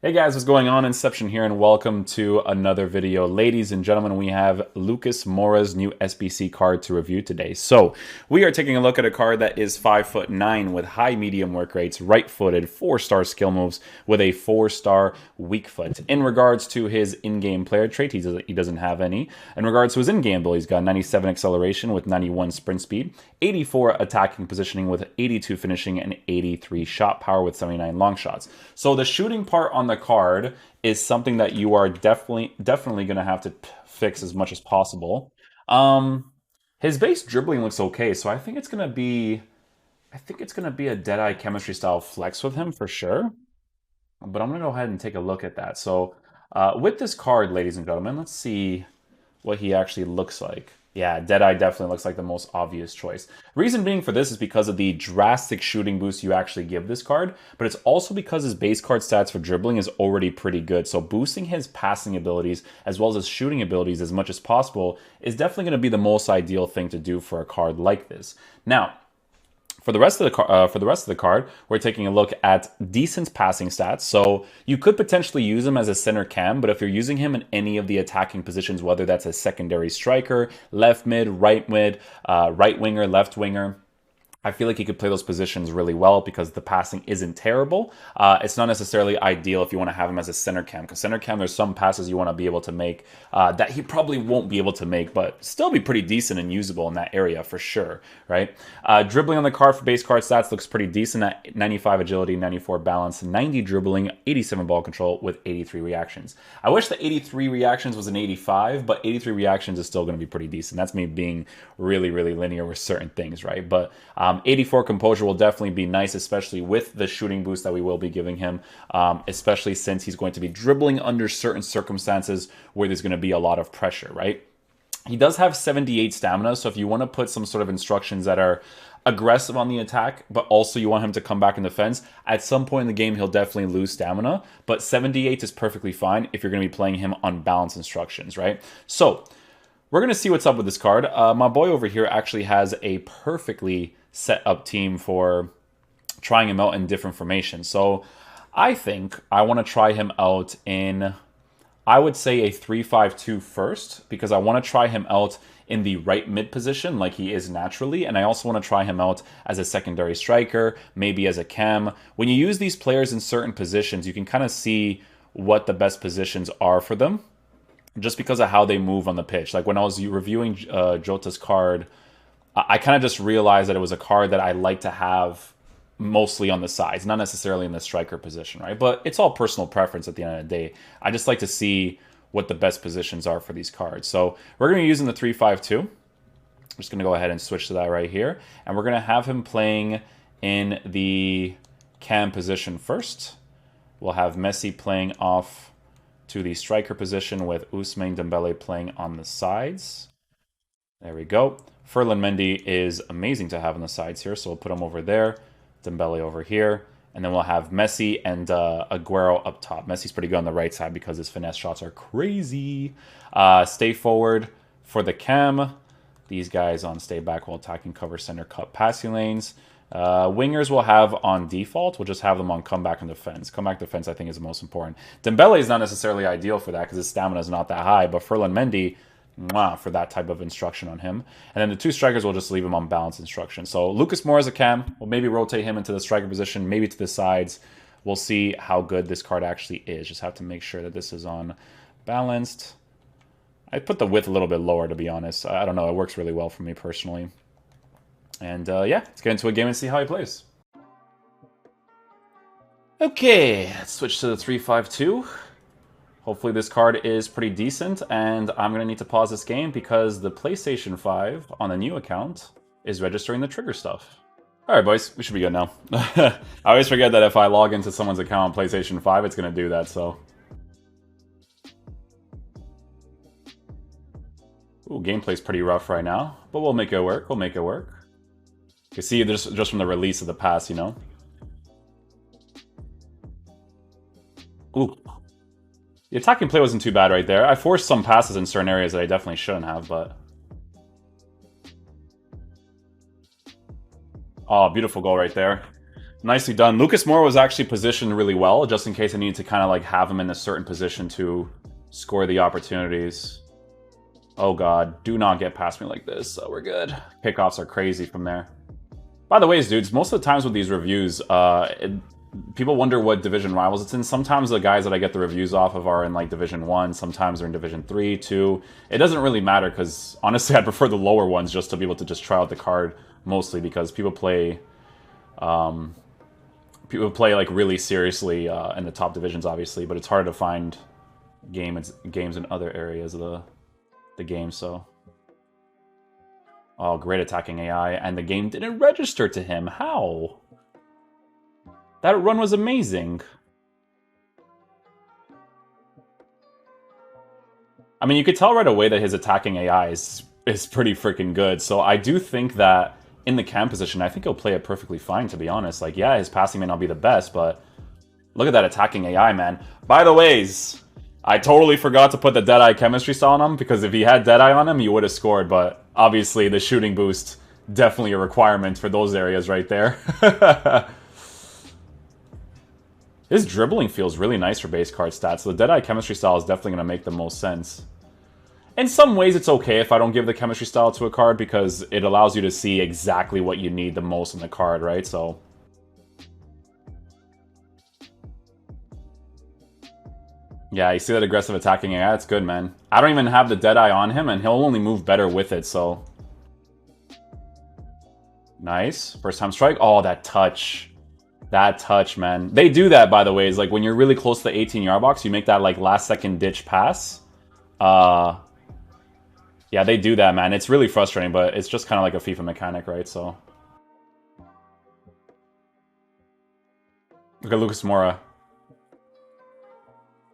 Hey guys, what's going on? Inception here, and welcome to another video. Ladies and gentlemen, we have Lucas Moura's new SBC card to review today. So we are taking a look at a card that is 5'9" with high medium work rates, right-footed, 4-star skill moves with a 4-star weak foot. In regards to his in-game player trait, he doesn't have any. In regards to his in-game ability, he's got 97 acceleration with 91 sprint speed, 84 attacking positioning with 82 finishing, and 83 shot power with 79 long shots. So the shooting part on the card is something that you are definitely going to have to fix as much as possible. His base dribbling looks okay, so I think it's gonna be a Deadeye chemistry style flex with him for sure. But I'm gonna go ahead and take a look at that. So with this card, ladies and gentlemen, let's see what he actually looks like. Yeah, Deadeye definitely looks like the most obvious choice. Reason being for this is because of the drastic shooting boost you actually give this card, but it's also because his base card stats for dribbling is already pretty good. So boosting his passing abilities as well as his shooting abilities as much as possible is definitely going to be the most ideal thing to do for a card like this. Now, for the rest of the card, we're taking a look at decent passing stats. So you could potentially use him as a center cam, but if you're using him in any of the attacking positions, whether that's a secondary striker, left mid, right winger, left winger, I feel like he could play those positions really well because the passing isn't terrible. It's not necessarily ideal if you want to have him as a center cam, because center cam, there's some passes you want to be able to make that he probably won't be able to make, but still be pretty decent and usable in that area for sure, right? Dribbling on the card for base card stats looks pretty decent at 95 agility, 94 balance, 90 dribbling, 87 ball control with 83 reactions. I wish the 83 reactions was an 85, but 83 reactions is still going to be pretty decent. That's me being really, really linear with certain things, right? But 84 composure will definitely be nice, especially with the shooting boost that we will be giving him, especially since he's going to be dribbling under certain circumstances where there's going to be a lot of pressure, right? He does have 78 stamina, so if you want to put some sort of instructions that are aggressive on the attack, but also you want him to come back in defense, at some point in the game, he'll definitely lose stamina, but 78 is perfectly fine if you're going to be playing him on balance instructions, right? So we're going to see what's up with this card. My boy over here actually has a perfectly set up team for trying him out in different formations. So I think I want to try him out in, I would say, a 3-5-2 first, because I want to try him out in the right mid position like he is naturally, and I also want to try him out as a secondary striker, maybe as a cam. When you use these players in certain positions, you can kind of see what the best positions are for them just because of how they move on the pitch. Like when I was reviewing Jota's card, I kind of just realized that it was a card that I like to have mostly on the sides, not necessarily in the striker position, right? But it's all personal preference at the end of the day. I just like to see what the best positions are for these cards. So we're going to be using the 3-5-2. I'm just going to go ahead and switch to that right here. And we're going to have him playing in the cam position first. We'll have Messi playing off to the striker position with Ousmane Dembele playing on the sides. There we go. Ferland Mendy is amazing to have on the sides here, so we'll put him over there. Dembele over here. And then we'll have Messi and Aguero up top. Messi's pretty good on the right side because his finesse shots are crazy. Stay forward for the cam. These guys on stay back while attacking, cover, center, cut, passing lanes. Wingers we'll have on default. We'll just have them on comeback and defense. Comeback defense, I think, is the most important. Dembele is not necessarily ideal for that because his stamina is not that high, but Ferland Mendy, for that type of instruction on him. And then the two strikers, we'll just leave him on balance instruction. So Lucas Moura as a cam. We'll maybe rotate him into the striker position, maybe to the sides. We'll see how good this card actually is. Just have to make sure that this is on balanced. I put the width a little bit lower, to be honest. I don't know. It works really well for me personally. And yeah, let's get into a game and see how he plays. Okay, let's switch to the 3-5-2. Hopefully this card is pretty decent, and I'm going to need to pause this game because the PlayStation 5 on the new account is registering the trigger stuff. Alright boys, we should be good now. I always forget that if I log into someone's account on PlayStation 5, it's going to do that, so. Ooh, gameplay's pretty rough right now, but we'll make it work, we'll make it work. You can see just from the release of the pass, you know. Ooh. The attacking play wasn't too bad right there. I forced some passes in certain areas that I definitely shouldn't have, but... Oh, beautiful goal right there. Nicely done. Lucas Moura was actually positioned really well, just in case I needed to kind of like have him in a certain position to score the opportunities. Oh god, do not get past me like this. So we're good. Kickoffs are crazy from there. By the way, dudes, most of the times with these reviews, people wonder what division rivals it's in. Sometimes the guys that I get the reviews off of are in like Division 1, sometimes they're in Division 3, 2. It doesn't really matter because honestly I prefer the lower ones just to be able to just try out the card mostly because people play like really seriously in the top divisions obviously, but it's hard to find games in other areas of the game, so. Oh, great attacking AI, and the game didn't register to him. How? That run was amazing. I mean, you could tell right away that his attacking AI is pretty freaking good. So I do think that in the cam position, I think he'll play it perfectly fine, to be honest. Like, yeah, his passing may not be the best, but look at that attacking AI, man. By the ways, I totally forgot to put the Deadeye chemistry style on him, because if he had Deadeye on him, he would have scored, but obviously the shooting boost, definitely a requirement for those areas right there. His dribbling feels really nice for base card stats, so the Deadeye chemistry style is definitely going to make the most sense. In some ways, it's okay if I don't give the chemistry style to a card, because it allows you to see exactly what you need the most in the card, right? So, yeah, you see that aggressive attacking AI? That's good, man. I don't even have the Deadeye on him, and he'll only move better with it, so. Nice. First time strike. Oh, that touch. That touch, man. They do that, by the way. Is like when you're really close to the 18-yard box, you make that like last-second ditch pass. Yeah, they do that, man. It's really frustrating, but it's just kind of like a FIFA mechanic, right? So look at Lucas Moura.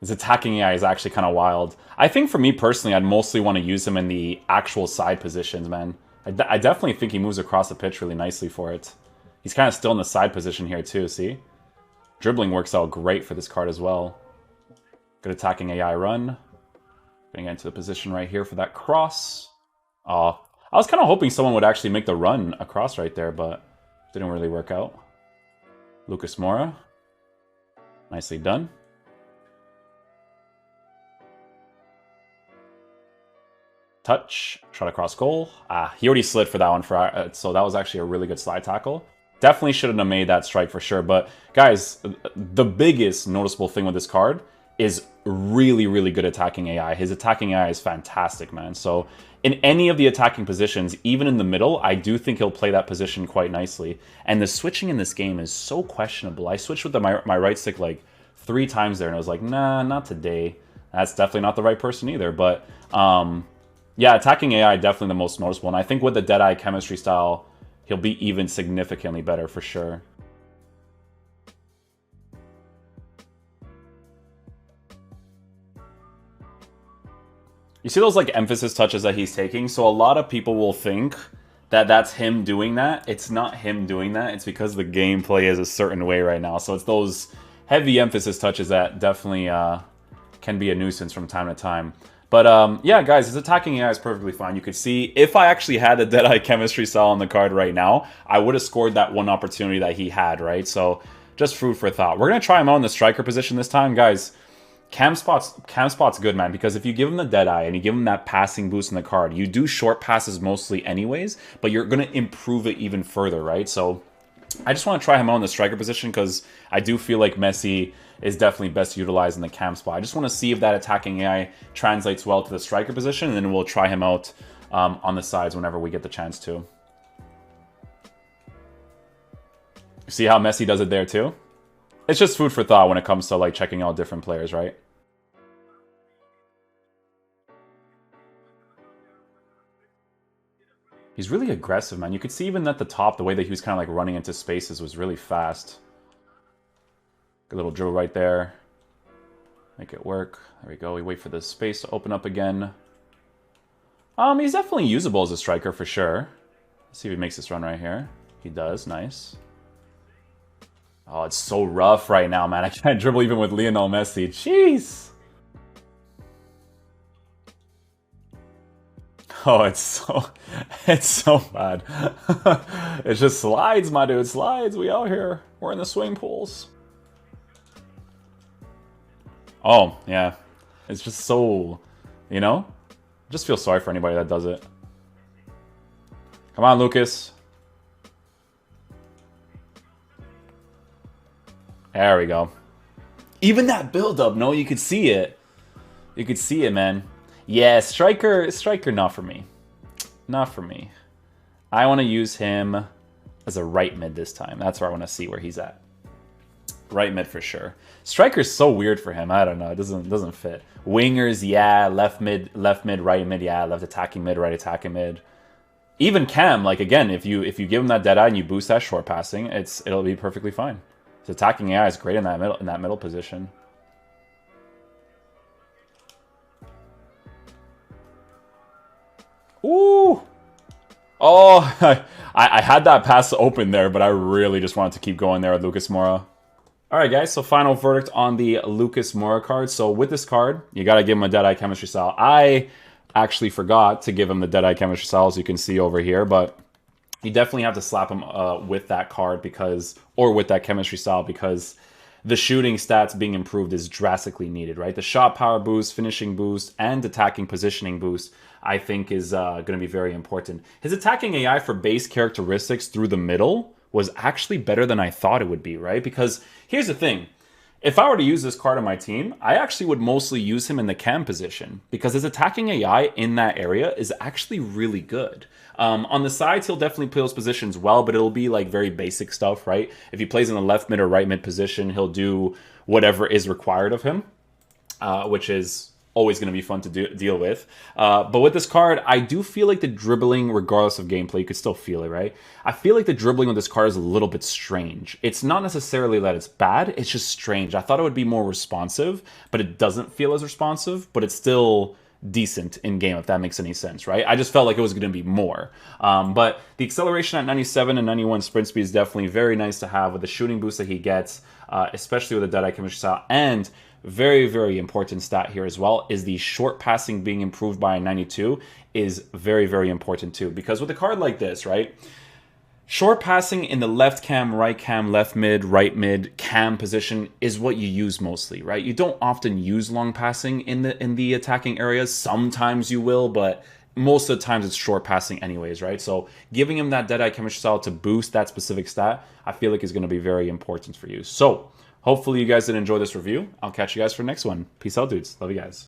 His attacking AI is actually kind of wild. I think for me personally, I'd mostly want to use him in the actual side positions, man. I definitely think he moves across the pitch really nicely for it. He's kind of still in the side position here too, see? Dribbling works out great for this card as well. Good attacking AI run. Getting into the position right here for that cross. I was kind of hoping someone would actually make the run across right there, but didn't really work out. Lucas Moura. Nicely done. Touch. Shot across goal. He already slid for that one, so that was actually a really good slide tackle. Definitely shouldn't have made that strike for sure. But guys, the biggest noticeable thing with this card is really, really good attacking AI. His attacking AI is fantastic, man. So in any of the attacking positions, even in the middle, I do think he'll play that position quite nicely. And the switching in this game is so questionable. I switched with my right stick like 3 times there, and I was like, nah, not today. That's definitely not the right person either. But yeah, attacking AI definitely the most noticeable. And I think with the Deadeye chemistry style, he'll be even significantly better for sure. You see those like emphasis touches that he's taking? So a lot of people will think that that's him doing that. It's not him doing that. It's because the gameplay is a certain way right now. So it's those heavy emphasis touches that definitely can be a nuisance from time to time. But yeah, guys, his attacking AI is perfectly fine. You could see, if I actually had the Deadeye chemistry style on the card right now, I would have scored that one opportunity that he had, right? So just food for thought. We're going to try him out in the striker position this time. Guys, cam spot's good, man, because if you give him the Deadeye and you give him that passing boost in the card, you do short passes mostly anyways, but you're going to improve it even further, right? So I just want to try him out in the striker position because I do feel like Messi is definitely best utilized in the cam spot. I just want to see if that attacking AI translates well to the striker position, and then we'll try him out on the sides whenever we get the chance to. See how Messi does it there too? It's just food for thought when it comes to like checking out different players, right? He's really aggressive, man. You could see even at the top, the way that he was kind of like running into spaces was really fast. Good little drill right there. Make it work. There we go. We wait for the space to open up again. He's definitely usable as a striker for sure. Let's see if he makes this run right here. He does. Nice. Oh, it's so rough right now, man. I can't dribble even with Lionel Messi. Jeez. Oh, it's so bad. It just slides, my dude. Slides. We out here. We're in the swing pools. Oh, yeah. It's just so, you know? Just feel sorry for anybody that does it. Come on, Lucas. There we go. Even that build-up, no, you could see it. You could see it, man. Yeah, striker, not for me. Not for me. I want to use him as a right mid this time. That's where I want to see where he's at. Right mid for sure. Striker's so weird for him. I don't know. It doesn't fit. Wingers, yeah. Left mid, right mid, yeah. Left attacking mid, right attacking mid. Even Cam, like again, if you give him that dead eye and you boost that short passing, it'll be perfectly fine. His attacking AI is great in that middle position. Ooh! Oh, I had that pass open there, but I really just wanted to keep going there with Lucas Moura. Alright guys, so final verdict on the Lucas Moura card. So with this card, you gotta give him a Deadeye Chemistry Style. I actually forgot to give him the Deadeye Chemistry Style, as you can see over here, but you definitely have to slap him with that card or with that Chemistry Style, because the shooting stats being improved is drastically needed, right? The shot power boost, finishing boost, and attacking positioning boost, I think is going to be very important. His attacking AI for base characteristics through the middle was actually better than I thought it would be, right? Because here's the thing. If I were to use this card on my team, I actually would mostly use him in the cam position, because his attacking AI in that area is actually really good. On the sides, he'll definitely play those positions well, but it'll be like very basic stuff, right? If he plays in the left mid or right mid position, he'll do whatever is required of him, which is always going to be fun to deal with. But with this card, I do feel like the dribbling, regardless of gameplay, you could still feel it, right? I feel like the dribbling with this card is a little bit strange. It's not necessarily that it's bad, it's just strange. I thought it would be more responsive, but it doesn't feel as responsive, but it's still decent in game, if that makes any sense, right? I just felt like it was going to be more. But the acceleration at 97 and 91 sprint speed is definitely very nice to have with the shooting boost that he gets, especially with the Deadeye Chemistry Style. And very, very important stat here as well is the short passing being improved by 92 is very, very important too. Because with a card like this, right? Short passing in the left cam, left mid, right mid, cam position is what you use mostly, right? You don't often use long passing in the attacking areas. Sometimes you will, but most of the times it's short passing anyways, right? So giving him that Deadeye Chemistry Style to boost that specific stat, I feel like is going to be very important for you. So hopefully you guys did enjoy this review. I'll catch you guys for the next one. Peace out, dudes. Love you guys.